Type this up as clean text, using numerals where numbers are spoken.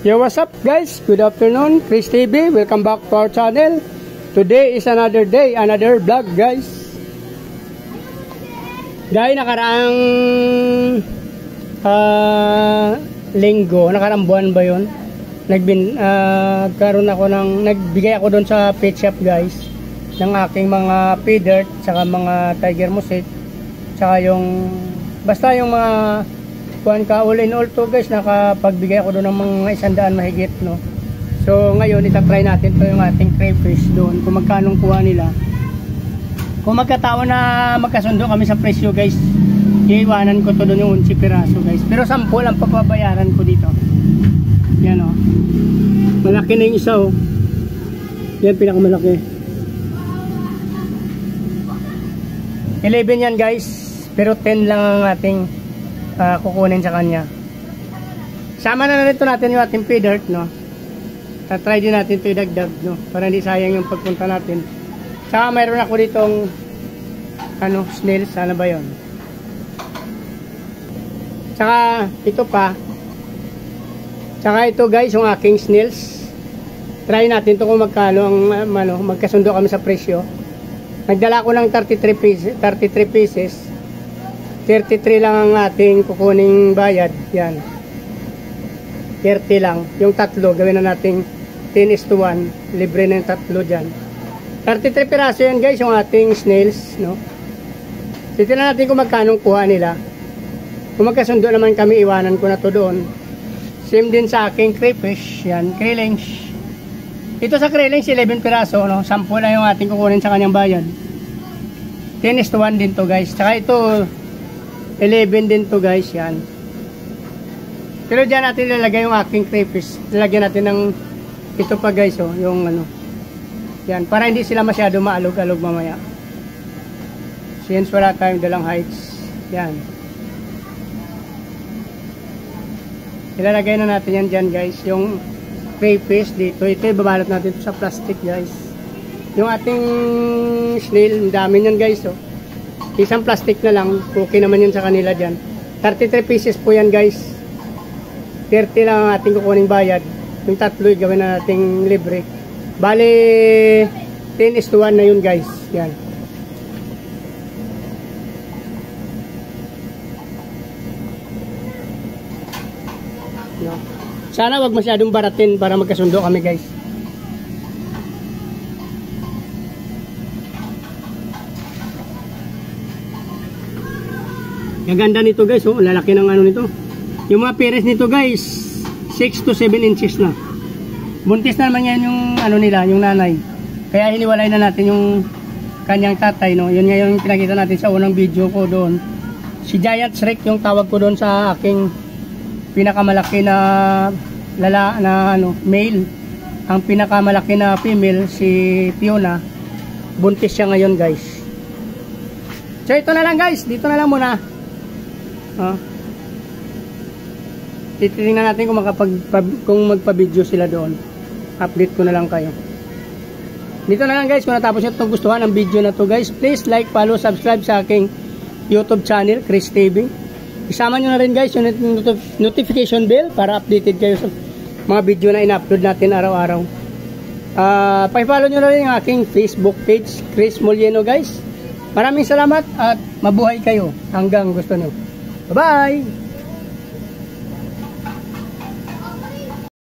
Yo, what's up guys? Good afternoon, Chris TV. Welcome back to our channel. Today is another day, another vlog guys. Gaya nakaraang linggo, nakaraang buwan ba yun? Nagbigay ako doon sa pet shop guys ng aking mga feeder, saka mga tiger mosaic, saka yung basta yung mga kuhan ka, all in all to guys, nakapagbigay ako doon ng mga 100 mahigit, no. So ngayon itatry natin to yung ating crayfish doon, kung magkano kuha nila. Kung magkataon na magkasundo kami sa presyo guys, iiwanan ko to doon yung 11 piraso guys, pero 10 ang pagbabayaran ko dito. Yan o, malaki na yung isa o. Yan pinakamalaki, 11 yan guys, pero 10 lang ang ating kukunin sa kanya. Sama na rin natin yung ating feeder, no. Tatry din natin ito idagdag, no, para hindi sayang yung pagpunta natin. Saka mayroon ako ditong snails, ano ba yun. Saka ito pa, saka ito guys yung aking snails. Try natin ito kung magkano ang magkasundo kami sa presyo. Nagdala ko ng 33 pieces. 33 lang ang ating kukuning bayad. Yan, 30 lang. Yung tatlo gawin na nating 10:1, libre na yung tatlo dyan. 33 piraso yan guys yung ating snails, no. Titignan natin kung magkano kuha nila. Kung magkasundo naman kami, iwanan ko na to doon. Same din sa aking crayfish. Yan, krillings. Ito sa krillings 11 piraso, no. 10 lang yung ating kukunin sa kanyang bayad. 10:1 din to guys. Saka ito 11 din to guys, yan. Pero dyan natin ilalagay yung aking crayfish. Lalagyan natin ng ito pa guys, oh, yung yan, para hindi sila masyado maalog-alog mamaya. Since wala tayong dalang heights, yan. Ilalagay na natin yan dyan guys, yung crayfish dito. Ito ibabalot natin ito sa plastic guys. Yung ating snail, dami nyan guys, oh. Isang plastic na lang, okay naman yun sa kanila dyan. 33 pieces po yan guys. 30 lang ang ating kukuning bayad. Yung tatlo gawin na nating libre. Bale 10:1 na yun guys. Yan. No. Sana wag masyadong baratin para magkasundo kami guys. Ang ganda nito guys, oh, lalaki ng nito. Yung mga peres nito guys, 6 to 7 inches na. Buntis na naman yan yung nila, yung nanay. Kaya hiniwalay na natin yung kanyang tatay, no. Yun nga yung pinakita natin sa unang video ko doon. Si Giant Shrek yung tawag ko doon sa aking pinakamalaki na male. Ang pinakamalaki na female si Fiona. Buntis siya ngayon guys. So ito na lang guys, dito na lang muna. Titingnan natin kung magpa-video sila doon. Update ko na lang kayo. Dito na lang guys, kung natapos nyo itong gustuhan ang video na to guys, please like, follow, subscribe sa aking YouTube channel, Chris TV. Isama nyo na rin guys yung notification bell para updated kayo sa mga video na in-upload natin araw-araw. Pa-follow nyo na rin ang aking Facebook page, Chris Molyeno guys. Maraming salamat at mabuhay kayo hanggang gusto nyo. Bye-bye!